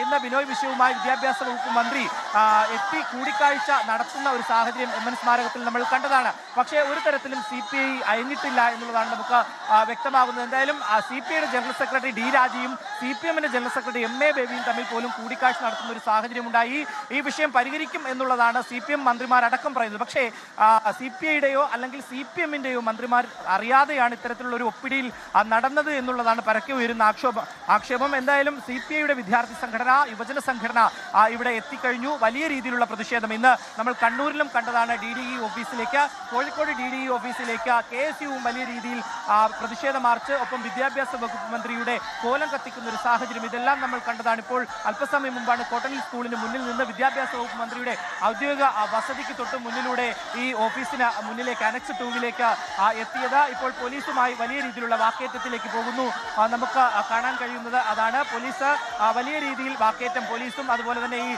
ഇന്ന് ബിനോയ് വിശ്വവുമായി വിദ്യാഭ്യാസ വകുപ്പ് മന്ത്രി എത്തി കൂടിക്കാഴ്ച നടത്തുന്ന ഒരു സാഹചര്യം എം എൻ സ്മാരകത്തിൽ നമ്മൾ കണ്ടതാണ്. പക്ഷേ ഒരു തരത്തിലും CPI അയഞ്ഞിട്ടില്ല എന്നുള്ളതാണ് നമുക്ക് വ്യക്തമാകുന്നത്. എന്തായാലും CPIയുടെ ജനറൽ സെക്രട്ടറി ഡി രാജയും CPMന്റെ ജനറൽ സെക്രട്ടറി MA ബേബിയും തമ്മിൽ പോലും കൂടിക്കാഴ്ച നടത്തുന്ന ഒരു സാഹചര്യം ഉണ്ടായി. ഈ വിഷയം പരിഹരിക്കും എന്നുള്ളതാണ് CPM മന്ത്രിമാരടക്കം പറയുന്നത്. പക്ഷേ CPIയുടെയോ അല്ലെങ്കിൽ CPMന്റെയോ മന്ത്രിമാർ അറിയാതെയാണ് ഇത്തരത്തിലുള്ള ഒരു ഒപ്പിടിയിൽ നടന്നത് എന്നുള്ളതാണ് പരക്കെ ഉയരുന്ന ആക്ഷേപം. എന്തായാലും CPIയുടെ വിദ്യാർത്ഥി സംഘടന, യുവജന സംഘടന ഇവിടെ എത്തിക്കഴിഞ്ഞു. വലിയ രീതിയിലുള്ള പ്രതിഷേധം ഇന്ന് നമ്മൾ കണ്ണൂരിലും കണ്ടതാണ്. DDE ഓഫീസിലേക്ക്, കോഴിക്കോട് DDE ഓഫീസിലേക്ക് KSUവും വലിയ രീതിയിൽ പ്രതിഷേധ മാർച്ച്, ഒപ്പം വിദ്യാഭ്യാസ വകുപ്പ് മന്ത്രിയുടെ കോലം കത്തിക്കുന്ന ഒരു സാഹചര്യം ഇതെല്ലാം നമ്മൾ കണ്ടതാണ്. ഇപ്പോൾ അല്പസമയം മുമ്പാണ് കോട്ടണിൽ സ്കൂളിന് മുന്നിൽ നിന്ന് വിദ്യാഭ്യാസ വകുപ്പ് മന്ത്രിയുടെ ഔദ്യോഗിക വസതിക്ക് തൊട്ട് മുന്നിലൂടെ ഈ ഓഫീസിന് മുന്നിലേക്ക് അനക്സ് 2 എത്തിയത്. ഇപ്പോൾ പോലീസുമായി വലിയ രീതിയിലുള്ള വാക്കേറ്റത്തിലേക്ക് പോകുന്നു. നമുക്ക് കാണാൻ കഴിയുന്നത് അതാണ്. പോലീസ് വലിയ രീതിയിൽ വാക്കേറ്റം, പോലീസും അതുപോലെ തന്നെ ഈ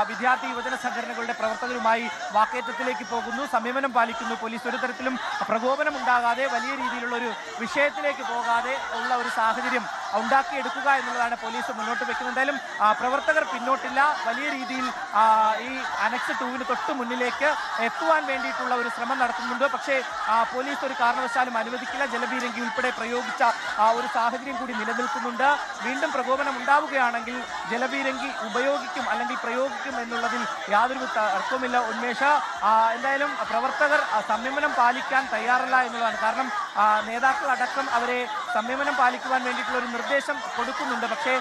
വിദ്യാർത്ഥി യുവജന സംഘടനകളുടെ പ്രവർത്തകരുമായി വാക്കേറ്റത്തിലേക്ക് പോകുന്നു. സംയമനം പാലിക്കുന്നു പോലീസ്. ഒരു തരത്തിലും പ്രകോപനം ഉണ്ടാകാതെ വലിയ രീതിയിലുള്ള ഒരു വിഷയത്തിലേക്ക് പോകാതെ ഉള്ള ഒരു സാഹചര്യം ഉണ്ടാക്കിയെടുക്കുക എന്നുള്ളതാണ് പോലീസ് മുന്നോട്ട് വെക്കുന്നത്. എന്തായാലും പ്രവർത്തകർ പിന്നോട്ടില്ല. വലിയ രീതിയിൽ ഈ അനക്സ് 2 തൊട്ട് മുന്നിലേക്ക് എത്തുവാൻ വേണ്ടിയിട്ടുള്ള ഒരു ശ്രമം നടത്തുന്നുണ്ട്. പക്ഷേ പോലീസ് ഒരു കാരണവശാലും അനുവദിക്കില്ല. ജലപീരങ്കി ഉൾപ്പെടെ പ്രയോഗിച്ച ഒരു സാഹചര്യം കൂടി നിലനിൽക്കുന്നുണ്ട്. വീണ്ടും പ്രകോപനം ഉണ്ടാവുകയാണെങ്കിൽ ജലപീരങ്കി ഉപയോഗിക്കും അല്ലെങ്കിൽ പ്രയോഗിക്കും എന്നുള്ളതിൽ യാതൊരു തർക്കവുമില്ല ഉന്മേഷ. എന്തായാലും പ്രവർത്തകർ സംയമനം പാലിക്കാൻ തയ്യാറല്ല എന്നുള്ളതാണ്. കാരണം നേതാക്കൾ അടക്കം അവരെ സംയമനം പാലിക്കുവാൻ വേണ്ടിയിട്ടുള്ള ഒരു നിർദ്ദേശം കൊടുക്കുന്നുണ്ട്. പക്ഷേ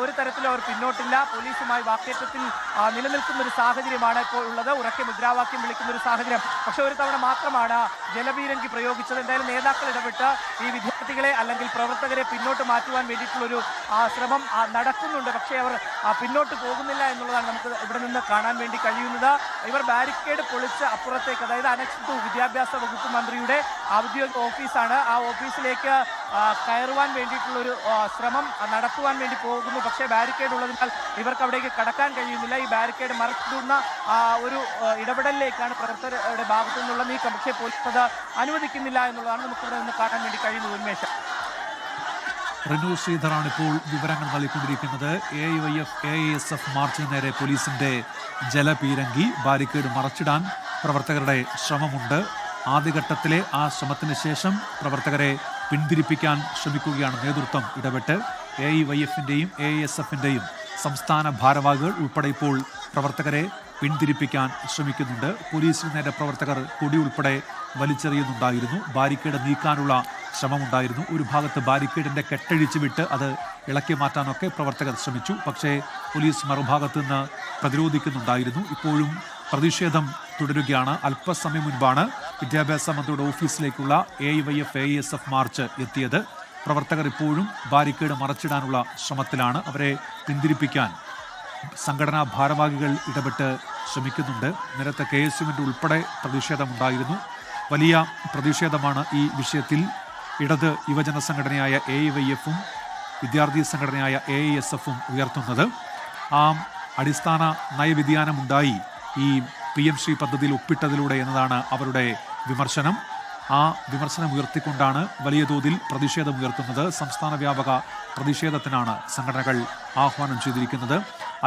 ഒരു തരത്തിലും അവർ പിന്നോട്ടില്ല. പോലീസുമായി വാക്കേറ്റത്തിൽ നിലനിൽക്കുന്ന ഒരു സാഹചര്യമാണ് ഇപ്പോൾ ഉള്ളത്. ഉറക്കെ മുദ്രാവാക്യം വിളിക്കുന്ന ഒരു സാഹചര്യം. പക്ഷെ ഒരു തവണ മാത്രമാണ് ജലപീരങ്കി പ്രയോഗിച്ചത്. എന്തായാലും നേതാക്കൾ ഇടപെട്ട് ഈ വിദ്യാർത്ഥികളെ അല്ലെങ്കിൽ പ്രവർത്തകരെ പിന്നോട്ട് മാറ്റുവാൻ വേണ്ടിയിട്ടുള്ളൊരു ശ്രമം നടക്കുന്നുണ്ട്. പക്ഷേ അവർ പിന്നോട്ട് പോകുന്നില്ല എന്നുള്ളതാണ് നമുക്ക് ഇവിടെ നിന്ന് കാണാൻ വേണ്ടി കഴിയുന്നത്. ഇവർ ബാരിക്കേഡ് പൊളിച്ച് അപ്പുറത്തേക്ക്, അതായത് അനക്സ് 2 വിദ്യാഭ്യാസ വകുപ്പ് മന്ത്രിയുടെ ഔദ്യോഗിക ഓഫീസാണ്, ആ ഓഫീസിലേക്ക് കയറുവാൻ വേണ്ടിയിട്ടുള്ളൊരു ശ്രമം നടത്തുവാൻ വേണ്ടി പോകുന്നു. പക്ഷേ ബാരിക്കേഡ് ഉള്ളതിനാൽ ഇവർക്ക് അവിടേക്ക് കടക്കാൻ കഴിയുന്നില്ല. ഈ ബാരിക്കേഡ് മറിച്ചിടുന്ന ഒരു ഇടപെടലിലേക്കാണ് പ്രവർത്തകരുടെ ഭാഗത്തു നിന്നുള്ള നീക്കം. പക്ഷേ പോലീസ് അത് അനുവദിക്കുന്നില്ല എന്നുള്ളതാണ് നമുക്കിവിടെ നിന്ന് കാണാൻ വേണ്ടി കഴിയുന്നത്. ഉന്മേഷം, റിനു ശ്രീധറാണ് ഇപ്പോൾ വിവരങ്ങൾ നൽകിക്കൊണ്ടിരിക്കുന്നത്. AYF AISF മാർച്ചിന് നേരെ പോലീസിന്റെ ജലപീരങ്കി, ബാരിക്കേഡ് മറച്ചിടാൻ പ്രവർത്തകരുടെ ശ്രമമുണ്ട്. ആദ്യഘട്ടത്തിലെ ആ ശ്രമത്തിന് ശേഷം പ്രവർത്തകരെ പിന്തിരിപ്പിക്കാൻ ശ്രമിക്കുകയാണ് നേതൃത്വം ഇടപെട്ട്. AYFന്റെയും AISFന്റെയും സംസ്ഥാന ഭാരവാഹികൾ ഉൾപ്പെടെ ഇപ്പോൾ പ്രവർത്തകരെ പിന്തിരിപ്പിക്കാൻ ശ്രമിക്കുന്നുണ്ട്. പോലീസിന് നേരെ പ്രവർത്തകർ കൊടി ഉൾപ്പെടെ വലിച്ചെറിയുന്നുണ്ടായിരുന്നു. ബാരിക്കേഡ് നീക്കാനുള്ള ശ്രമമുണ്ടായിരുന്നു. ഒരു ഭാഗത്ത് ബാരിക്കേഡിന്റെ കെട്ടഴിച്ചു വിട്ട് അത് ഇളക്കി മാറ്റാനൊക്കെ പ്രവർത്തകർ ശ്രമിച്ചു. പക്ഷേ പോലീസ് മറുഭാഗത്ത് നിന്ന് പ്രതിരോധിക്കുന്നുണ്ടായിരുന്നു. ഇപ്പോഴും പ്രതിഷേധം തുടരുകയാണ്. അല്പസമയം മുൻപാണ് വിദ്യാഭ്യാസ മന്ത്രിയുടെ ഓഫീസിലേക്കുള്ള AYF AISF മാർച്ച് എത്തിയത്. പ്രവർത്തകർ ഇപ്പോഴും ബാരിക്കേഡ് മറച്ചിടാനുള്ള ശ്രമത്തിലാണ്. അവരെ പിന്തിരിപ്പിക്കാൻ സംഘടനാ ഭാരവാഹികൾ ഇടപെട്ട് ശ്രമിക്കുന്നുണ്ട്. നേരത്തെ KSUവിൻ്റെ ഉൾപ്പെടെ പ്രതിഷേധമുണ്ടായിരുന്നു. വലിയ പ്രതിഷേധമാണ് ഈ വിഷയത്തിൽ ഇടത് യുവജന സംഘടനയായ AYFും വിദ്യാർത്ഥി സംഘടനയായ AISFും ഉയർത്തുന്നത്. ആ അടിസ്ഥാന നയവ്യതിയാനമുണ്ടായി ഈ PM ശ്രീ പദ്ധതിയിൽ ഒപ്പിട്ടതിലൂടെ എന്നതാണ് അവരുടെ വിമർശനം. ആ വിമർശനം ഉയർത്തിക്കൊണ്ടാണ് വലിയ തോതിൽ പ്രതിഷേധം ഉയർത്തുന്നത്. സംസ്ഥാന വ്യാപക പ്രതിഷേധത്തിനാണ് സംഘടനകൾ ആഹ്വാനം ചെയ്തിരിക്കുന്നത്.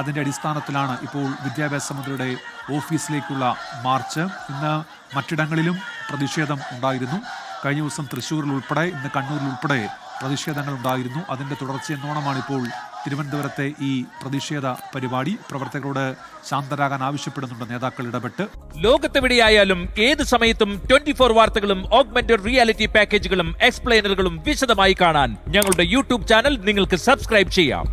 അതിൻ്റെ അടിസ്ഥാനത്തിലാണ് ഇപ്പോൾ വിദ്യാഭ്യാസ മന്ത്രിയുടെ ഓഫീസിലേക്കുള്ള മാർച്ച്. ഇന്ന് മറ്റിടങ്ങളിലും പ്രതിഷേധം ഉണ്ടായിരുന്നു. കഴിഞ്ഞ ദിവസം തൃശ്ശൂരിൽ ഉൾപ്പെടെ, ഇന്ന് കണ്ണൂരിൽ ഉൾപ്പെടെ പ്രതിഷേധങ്ങൾ ഉണ്ടായിരുന്നു. അതിൻ്റെ തുടർച്ചയെന്നോണമാണ് ഇപ്പോൾ തിരുവനന്തപുരത്തെ ഈ പ്രതിഷേധ പരിപാടി. പ്രവർത്തകരോട് ശാന്തരാകാൻ ആവശ്യപ്പെടുന്നുണ്ട് നേതാക്കൾ ഇടപെട്ട്. ലോകത്തെവിടെയായാലും ഏത് സമയത്തും 24 വാർത്തകളും ഓഗ്മെന്റഡ് റിയാലിറ്റി പാക്കേജുകളും എക്സ്പ്ലെയിനറുകളും വിശദമായി കാണാൻ ഞങ്ങളുടെ യൂട്യൂബ് ചാനൽ നിങ്ങൾക്ക് സബ്സ്ക്രൈബ് ചെയ്യാം.